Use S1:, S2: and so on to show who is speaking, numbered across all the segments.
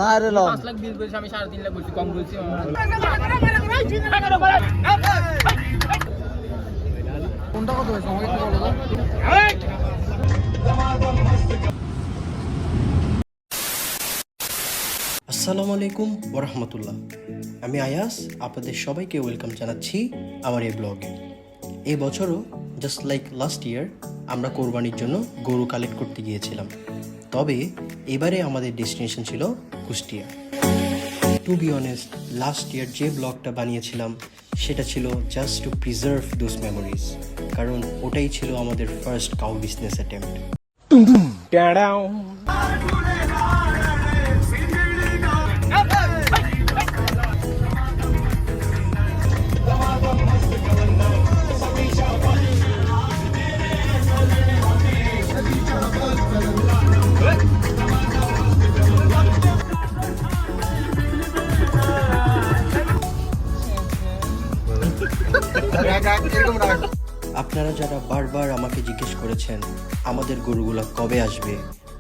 S1: না রে ল
S2: 5 লাখ বিল করেছি আমি 3.5 লাখ বলছি কম বলছি
S1: কোনটা কত হয়েছে আমাকে একটু বলো তো।
S3: আসসালামু আলাইকুম ওয়া রাহমাতুল্লাহ। আমি আয়াস, আপনাদের সবাইকে ওয়েলকাম জানাচ্ছি আমার এই ব্লগে। এই বছরও জাস্ট লাইক লাস্ট ইয়ার আমরা কোরবানির জন্য গরু কালেক্ট করতে গিয়েছিলাম। তবে এবারে আমাদের ডেস্টিনেশন ছিল Kushtia. To be honest, last year যে ব্লগটা বানিয়েছিলাম সেটা ছিল just to preserve those memories, কারণ ওটাই ছিল আমাদের ফার্স্ট কাউ বিজনেস অ্যাটেম্প্ট। আপনারা যারা বারবার আমাকে জিজ্ঞেস করেছেন আমাদের গরুগুলা কবে আসবে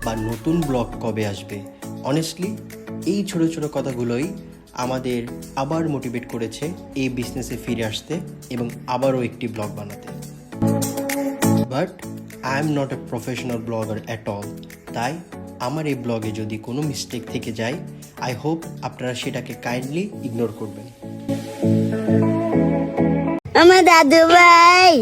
S3: বা নতুন ব্লগ কবে আসবে, অনেস্টলি এই ছোট ছোট কথাগুলোই আমাদের আবার মোটিভেট করেছে এই বিজনেসে ফিরে আসতে এবং আবারও একটি ব্লগ বানাতে। But I am not a professional blogger at all, তাই আমার এই ব্লগে যদি কোনো মিস্টেক থেকে যায়, আই হোপ আপনারা সেটাকে কাইন্ডলি ইগনোর করবেন।
S4: আমার দাদু ভাই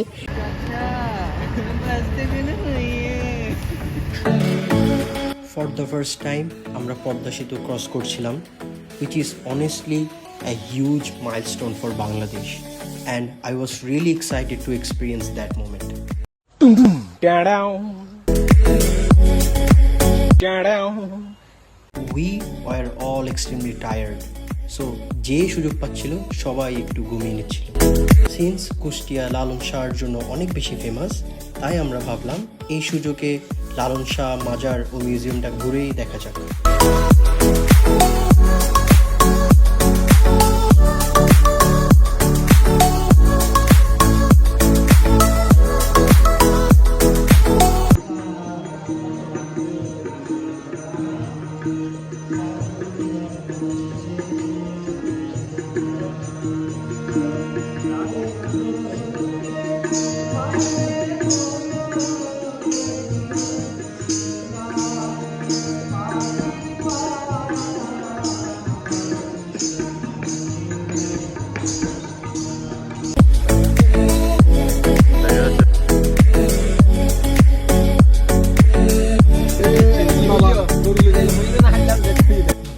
S3: ফর দ্য ফার্স্ট টাইম আমরা পদ্মা সেতু ক্রস করছিলাম, which is honestly a huge milestone for Bangladesh, and I was really excited to experience that moment. We were all extremely tired, so যে সুযোগ পাচ্ছিল সবাই একটু ঘুমিয়ে নিচ্ছিল। সিন্স কুষ্টিয়া লালন শাহর জন্য অনেক বেশি ফেমাস, তাই আমরা ভাবলাম এই সুযোগে লালন শাহ মাজার ও মিউজিয়ামটা ঘুরেই দেখা যাক।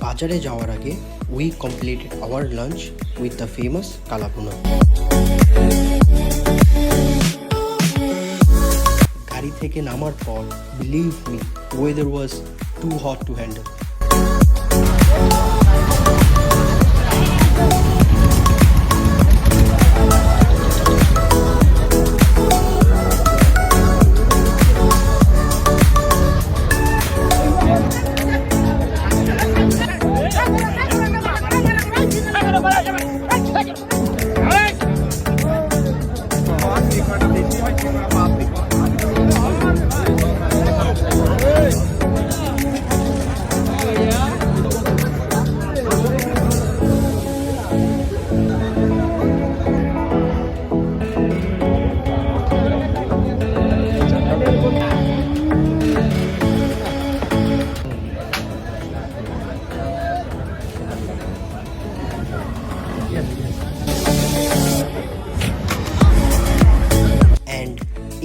S3: বাজারে যাওয়ার আগে we completed our lunch with the famous kala bhuna. গাড়ি থেকে নামার পর believe me, weather was too hot to handle.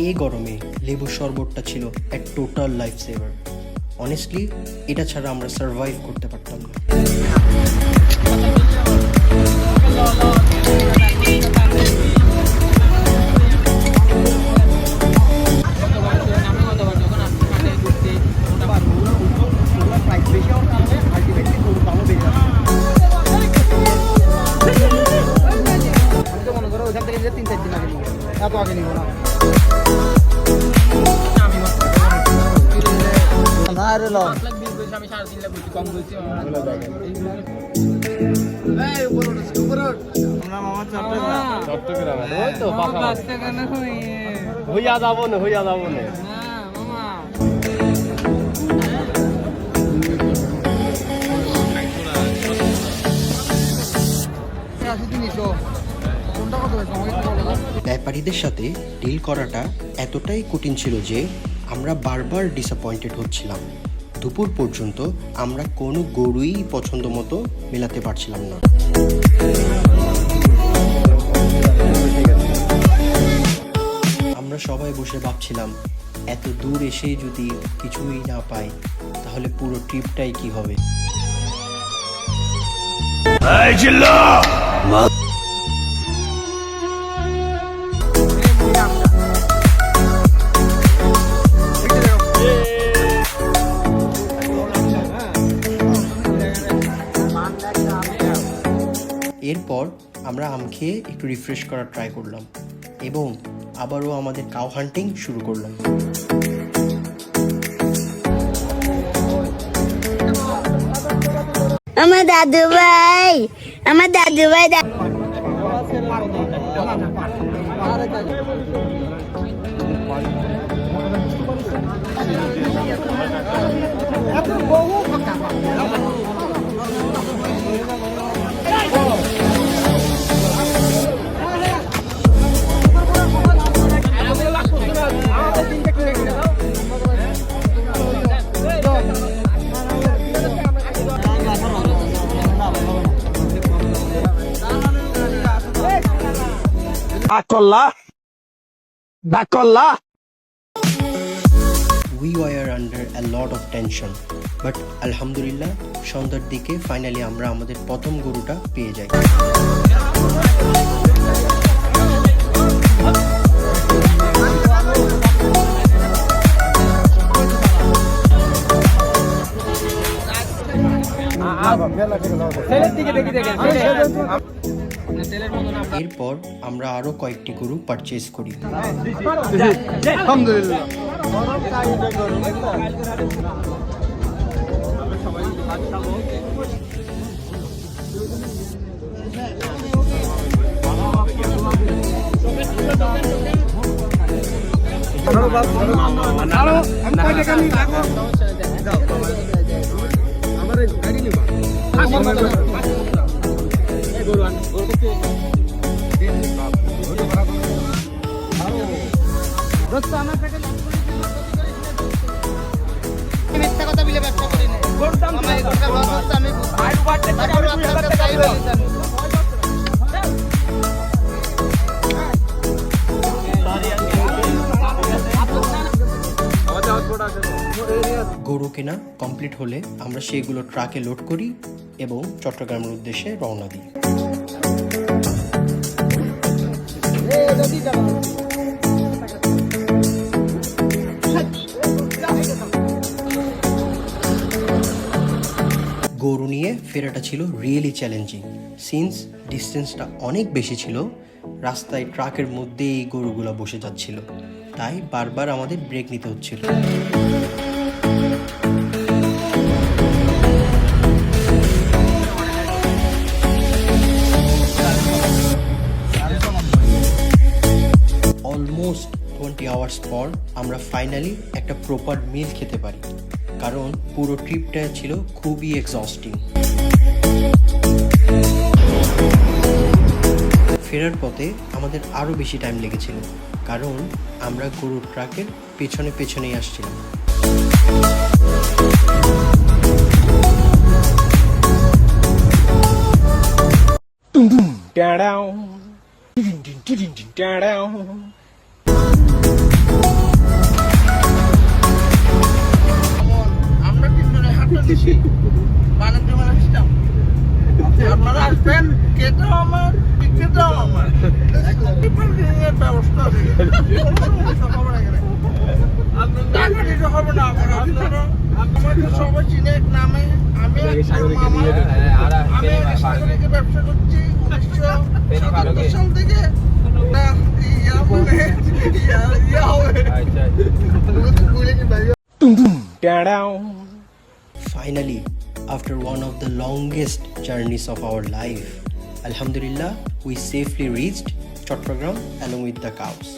S3: এই গরমে লেবু শরবতটা ছিল এক টোটাল লাইফ সেভার। অনেস্টলি এটা ছাড়া আমরা সার্ভাইভ করতে পারতাম না।
S1: এত আগে নিব না না রে ল
S2: 5 লাখ বিল করেছি আমি 3.5 লাখ বলছি কম বলছি চট্টগ্রামে ওই তো হইয়া যাবো না মামা
S3: ব্যাপারীদের সাথে ডিল করাটা এতটাই কঠিন ছিল যে আমরা বারবার ডিসঅ্যাপয়েন্টেড হচ্ছিলাম। দুপুর পর্যন্ত আমরা কোনো গরুই পছন্দ মতো মেলাতে পারছিলাম না। আমরা সবাই বসে ভাবছিলাম, এত দূর এসে যদি কিছুই না পাই তাহলে পুরো ট্রিপটাই কি হবে। এরপর আমরা আম খেয়ে একটু রিফ্রেশ করার ট্রাই করলাম এবং আবারও আমাদের কাউ হান্টিং শুরু করলাম।
S4: আমার দাদু ভাই, আমার দাদু ভাই
S3: We were under a lot of tension, but আলহামদুলিল্লাহ সন্ধ্যার দিকে ফাইনালি আমরা আমাদের প্রথম গরুটা পেয়ে যাই। এরপর আমরা আরো কয়েকটি গরু পারচেজ করি।
S1: আলহামদুলিল্লাহ। মিথ্যা কথা বলে ব্যবসা করি না।
S3: গরু কেনা কমপ্লিট হলে আমরা সেগুলো ট্রাকে লোড করি এবং চট্টগ্রামের উদ্দেশ্যে রওনা দিই। গরু নিয়ে ফেরাটা ছিল রিয়েলি চ্যালেঞ্জিং। সিন্স ডিস্টেন্সটা অনেক বেশি ছিল, রাস্তায় ট্রাকের মধ্যে এই গরুগুলো বসে যাচ্ছিল, তাই বারবার আমাদের ব্রেক নিতে হচ্ছিল। অলমোস্ট 20 আওয়ার্স পর আমরা ফাইনালি একটা প্রপার মিল খেতে পারি, কারণ পুরো ট্রিপটা ছিল খুবই এক্সস্টিং। ফেরার পথে আমাদের আরও বেশি টাইম লেগেছিল, কারণ আমরা গরুর ট্রাকের পেছনে পেছনেই আসছিলাম।
S1: আমরা তিনজনে হাঁটতে দিছি বাণিজ্য মেলা সিস্টেম। আপনারা আসবেন, কেটাও আমার, বিক্রেটাও আমার, এর ব্যবস্থা আছে। টাকা দিতে হবে না। আপনারা আমাকে সবাই চিনে এক নামে। আমি মামা, আমি সাগরিকে ব্যবসা করছি 1977 সাল থেকে।
S3: Finally, after one of the longest journeys of our life, Alhamdulillah, we safely reached Chattogram along with the cows.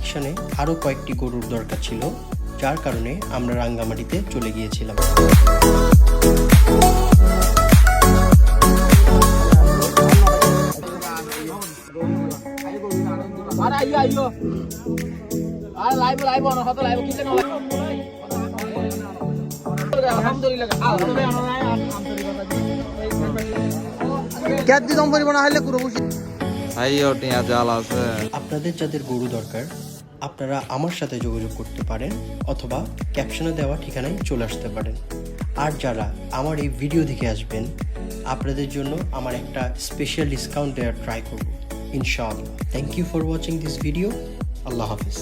S3: কালেকশনে আরও কয়েকটি গরুর দরকার ছিল, যার কারণে আমরা রাঙ্গামাটিতে চলে গিয়েছিলাম।
S2: আরে আইও আইও আর লাইভ লাইভ অন হতো লাইভ কিছে না আলহামদুলিল্লাহ
S1: ক্যাট দিদম পরিমাণ হইলে পুরো বসে
S5: আইও টিয়া জাল আছে।
S3: আপনাদের যাদের গরু দরকার আপনারা আমার সাথে যোগাযোগ করতে পারেন অথবা ক্যাপশনে দেওয়া ঠিকানায় চলে আসতে পারেন। আর যারা আমার এই ভিডিও দেখে আসবেন আপনাদের জন্য আমার একটা স্পেশাল ডিসকাউন্ট দেওয়ার ট্রাই করব ইনশাআল্লাহ। Thank you for watching this video. আল্লাহ হাফিজ।